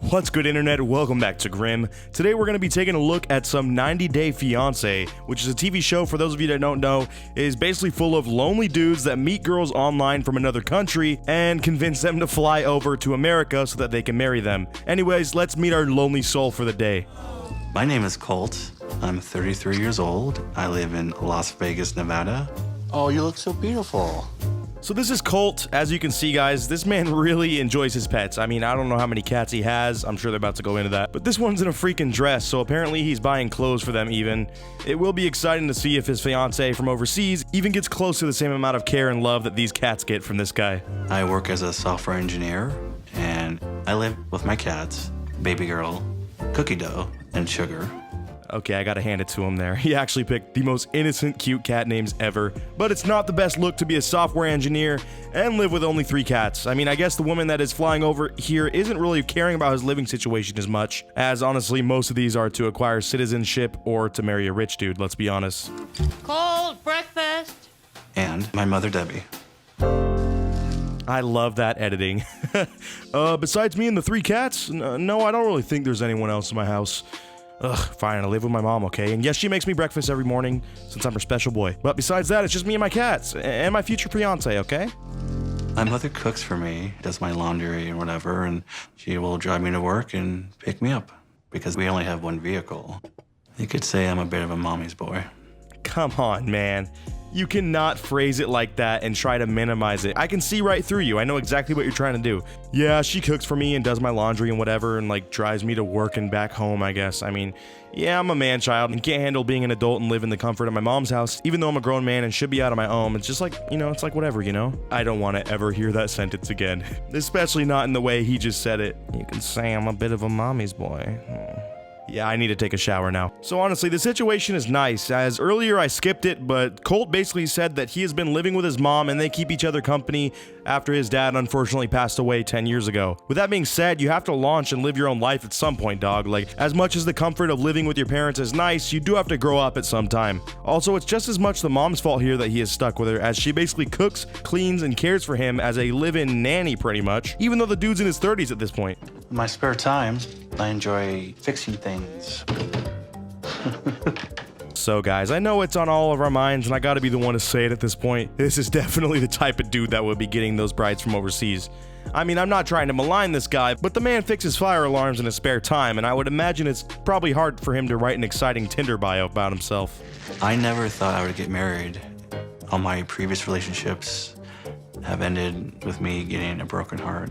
What's good, internet? Welcome back to Grimm. Today we're going to be taking a look at some 90 Day Fiance, which is a TV show, for those of you that don't know, is basically full of lonely dudes that meet girls online from another country and convince them to fly over to America so that they can marry them. Anyways, let's meet our lonely soul for the day. My name is Colt. I'm 33 years old. I live in Las Vegas, Nevada. Oh, you look so beautiful. So this is Colt. As you can see, guys, this man really enjoys his pets. I mean, I don't know how many cats he has. I'm sure they're about to go into that. But this one's in a freaking dress, so apparently he's buying clothes for them even. It will be exciting to see if his fiancée from overseas even gets close to the same amount of care and love that these cats get from this guy. I work as a software engineer, and I live with my cats, Baby Girl, Cookie Dough, and Sugar. Okay, I gotta hand it to him there. He actually picked the most innocent, cute cat names ever. But it's not the best look to be a software engineer and live with only 3 cats. I mean, I guess the woman that is flying over here isn't really caring about his living situation as much, as honestly, most of these are to acquire citizenship or to marry a rich dude, let's be honest. Cold breakfast. And my mother, Debbie. I love that editing. Besides me and the 3 cats, no, I don't really think there's anyone else in my house. Ugh, fine, I live with my mom, okay? And yes, she makes me breakfast every morning, since I'm her special boy. But besides that, it's just me and my cats, and my future fiancé, okay? My mother cooks for me, does my laundry and whatever, and she will drive me to work and pick me up, because we only have one vehicle. You could say I'm a bit of a mommy's boy. Come on, man. You cannot phrase it like that and try to minimize it. I can see right through you. I know exactly what you're trying to do. Yeah, she cooks for me and does my laundry and whatever and like drives me to work and back home, I guess. I mean, yeah, I'm a man-child and can't handle being an adult and live in the comfort of my mom's house, even though I'm a grown man and should be out on my own. It's just like, you know, it's like whatever, you know? I don't want to ever hear that sentence again. Especially not in the way he just said it. You can say I'm a bit of a mommy's boy. Yeah, I need to take a shower now. So honestly, the situation is nice, as earlier I skipped it, but Colt basically said that he has been living with his mom and they keep each other company after his dad unfortunately passed away 10 years ago. With that being said, you have to launch and live your own life at some point, dog. Like, as much as the comfort of living with your parents is nice, you do have to grow up at some time. Also, it's just as much the mom's fault here that he is stuck with her, as she basically cooks, cleans, and cares for him as a live-in nanny pretty much, even though the dude's in his 30s at this point. In my spare time, I enjoy fixing things. So guys, I know it's on all of our minds and I gotta be the one to say it at this point. This is definitely the type of dude that would be getting those brides from overseas. I mean, I'm not trying to malign this guy, but the man fixes fire alarms in his spare time, and I would imagine it's probably hard for him to write an exciting Tinder bio about himself. I never thought I would get married. All my previous relationships have ended with me getting a broken heart.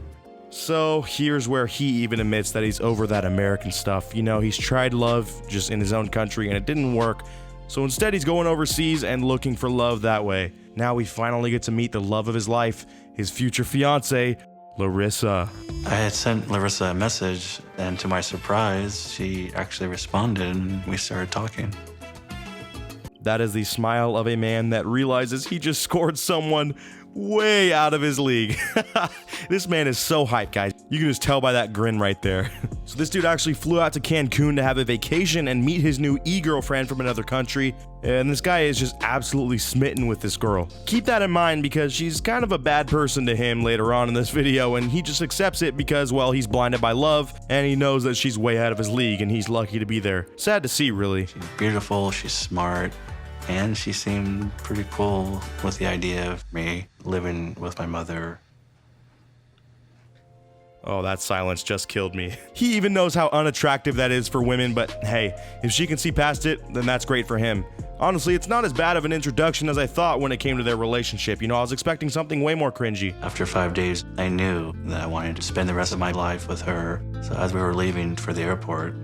So here's where he even admits that he's over that American stuff. You know, he's tried love just in his own country and it didn't work. So instead he's going overseas and looking for love that way. Now we finally get to meet the love of his life, his future fiancée, Larissa. I had sent Larissa a message, and to my surprise, she actually responded and we started talking. That is the smile of a man that realizes he just scored someone way out of his league. This man is so hyped, guys. You can just tell by that grin right there. So this dude actually flew out to Cancun to have a vacation and meet his new e-girlfriend from another country. And this guy is just absolutely smitten with this girl. Keep that in mind because she's kind of a bad person to him later on in this video, and he just accepts it because, well, he's blinded by love and he knows that she's way out of his league and he's lucky to be there. Sad to see, really. She's beautiful, she's smart, and she seemed pretty cool with the idea of me living with my mother. Oh, that silence just killed me. He even knows how unattractive that is for women, but hey, if she can see past it, then that's great for him. Honestly, it's not as bad of an introduction as I thought when it came to their relationship. You know, I was expecting something way more cringy. After 5 days, I knew that I wanted to spend the rest of my life with her. So as we were leaving for the airport,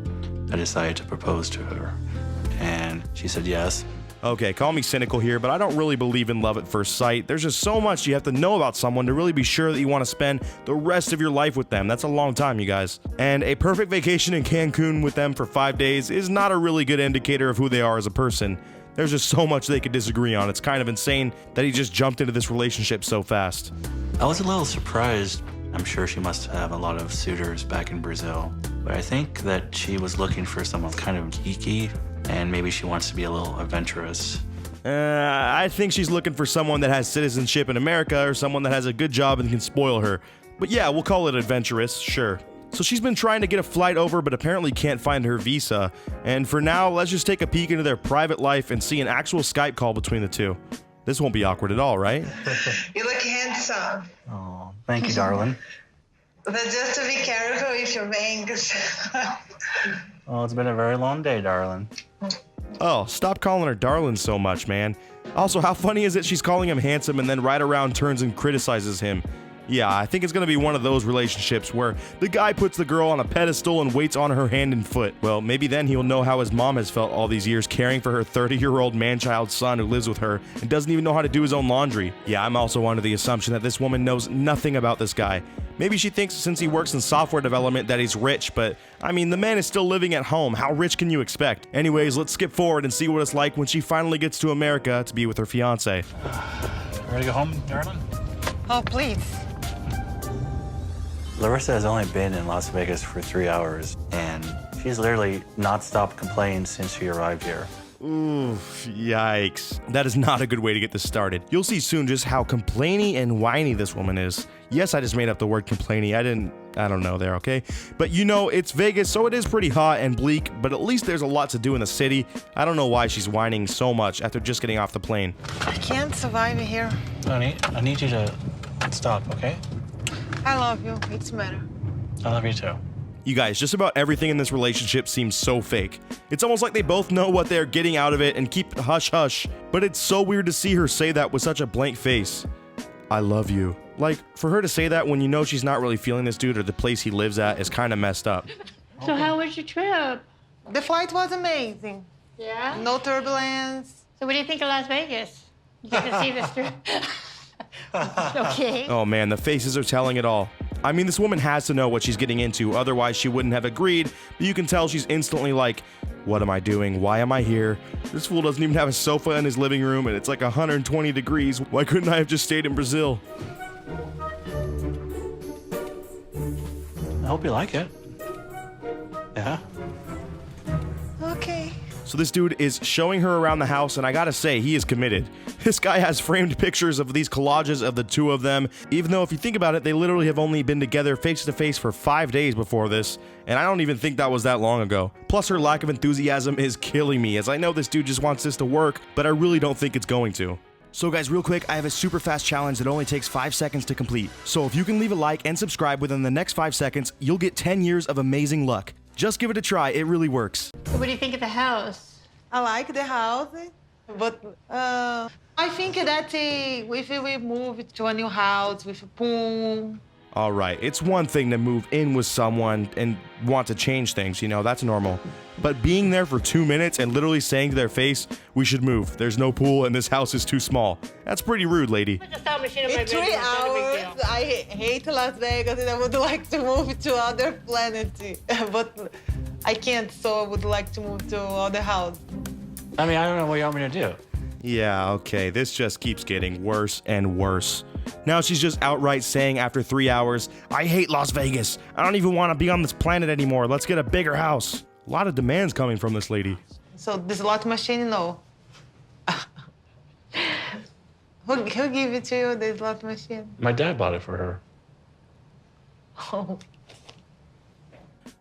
I decided to propose to her. And she said yes. Okay, call me cynical here, but I don't really believe in love at first sight. There's just so much you have to know about someone to really be sure that you want to spend the rest of your life with them. That's a long time, you guys. And a perfect vacation in Cancun with them for 5 days is not a really good indicator of who they are as a person. There's just so much they could disagree on. It's kind of insane that he just jumped into this relationship so fast. I was a little surprised. I'm sure she must have a lot of suitors back in Brazil. But I think that she was looking for someone kind of geeky, and maybe she wants to be a little adventurous. I think she's looking for someone that has citizenship in America or someone that has a good job and can spoil her. But yeah, we'll call it adventurous, sure. So she's been trying to get a flight over, but apparently can't find her visa. And for now, let's just take a peek into their private life and see an actual Skype call between the two. This won't be awkward at all, right? You look handsome. Oh, thank you, darling. But just to be careful with your bangs. Well, it's been a very long day, darling. Oh, stop calling her darling so much, man. Also, how funny is it she's calling him handsome and then right around turns and criticizes him? Yeah, I think it's gonna be one of those relationships where the guy puts the girl on a pedestal and waits on her hand and foot. Well, maybe then he'll know how his mom has felt all these years caring for her 30-year-old man-child son who lives with her and doesn't even know how to do his own laundry. Yeah, I'm also under the assumption that this woman knows nothing about this guy. Maybe she thinks since he works in software development that he's rich, but I mean, the man is still living at home. How rich can you expect? Anyways, let's skip forward and see what it's like when she finally gets to America to be with her fiance. Ready to go home, darling? Oh, please. Larissa has only been in Las Vegas for 3 hours, and she's literally not stopped complaining since she arrived here. Oof, yikes. That is not a good way to get this started. You'll see soon just how complainy and whiny this woman is. Yes, I just made up the word complainy. I don't know there, okay? But you know, it's Vegas, so it is pretty hot and bleak, but at least there's a lot to do in the city. I don't know why she's whining so much after just getting off the plane. I can't survive here. Honey, I need you to stop, okay? I love you. It's matter. I love you too. You guys, just about everything in this relationship seems so fake. It's almost like they both know what they're getting out of it and keep hush hush, but it's so weird to see her say that with such a blank face. I love you. Like, for her to say that when you know she's not really feeling this dude or the place he lives at is kind of messed up. So how was your trip? The flight was amazing. Yeah? No turbulence. So what do you think of Las Vegas? You get to see the strip? Okay. Oh man, the faces are telling it all. I mean, this woman has to know what she's getting into, otherwise she wouldn't have agreed, but you can tell she's instantly like, what am I doing? Why am I here? This fool doesn't even have a sofa in his living room and it's like 120 degrees. Why couldn't I have just stayed in Brazil? I hope you like it. Yeah? Okay. So this dude is showing her around the house, and I gotta say, he is committed. This guy has framed pictures of these collages of the two of them, even though if you think about it, they literally have only been together face to face for 5 days before this, and I don't even think that was that long ago. Plus, her lack of enthusiasm is killing me, as I know this dude just wants this to work, but I really don't think it's going to. So guys, real quick, I have a super fast challenge that only takes 5 seconds to complete. So if you can leave a like and subscribe within the next 5 seconds, you'll get 10 years of amazing luck. Just give it a try, it really works. So what do you think of the house? I like the house, but I think that if we move to a new house with a pool. Alright, it's one thing to move in with someone and want to change things, you know, that's normal. But being there for 2 minutes and literally saying to their face, we should move, there's no pool and this house is too small. That's pretty rude, lady. Put the sound machine in my In bedroom. 3 It's not a big hours, deal. I hate Las Vegas and I would like to move to other planet, but I can't, so I would like to move to other house. I mean, I don't know what you want me to do. Yeah, okay, this just keeps getting worse and worse. Now she's just outright saying after 3 hours, I hate Las Vegas. I don't even want to be on this planet anymore. Let's get a bigger house. A lot of demands coming from this lady. So this slot machine, no. Who gave it to you, the slot machine? My dad bought it for her. Oh.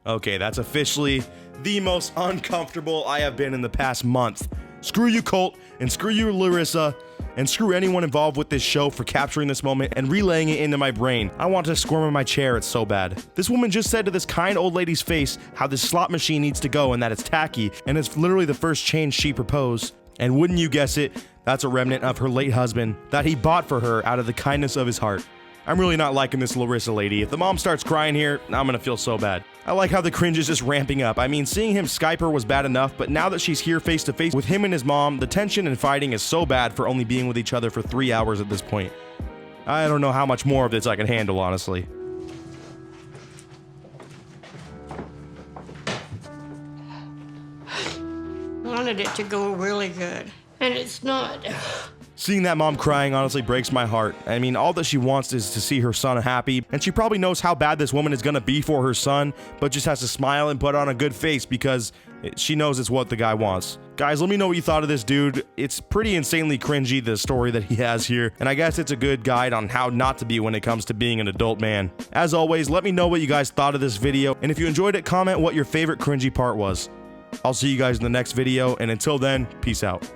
Okay, that's officially the most uncomfortable I have been in the past month. Screw you, Colt, and screw you, Larissa, and screw anyone involved with this show for capturing this moment and relaying it into my brain. I want to squirm in my chair, it's so bad. This woman just said to this kind old lady's face how this slot machine needs to go and that it's tacky, and it's literally the first change she proposed. And wouldn't you guess it, that's a remnant of her late husband that he bought for her out of the kindness of his heart. I'm really not liking this Larissa lady. If the mom starts crying here, I'm gonna feel so bad. I like how the cringe is just ramping up. I mean, seeing him Skype her was bad enough, but now that she's here face to face with him and his mom, the tension and fighting is so bad for only being with each other for 3 hours at this point. I don't know how much more of this I can handle, honestly. I wanted it to go really good, and it's not. Seeing that mom crying honestly breaks my heart. I mean, all that she wants is to see her son happy, and she probably knows how bad this woman is gonna be for her son, but just has to smile and put on a good face because she knows it's what the guy wants. Guys, let me know what you thought of this dude. It's pretty insanely cringy, the story that he has here, and I guess it's a good guide on how not to be when it comes to being an adult man. As always, let me know what you guys thought of this video, and if you enjoyed it, comment what your favorite cringy part was. I'll see you guys in the next video, and until then, peace out.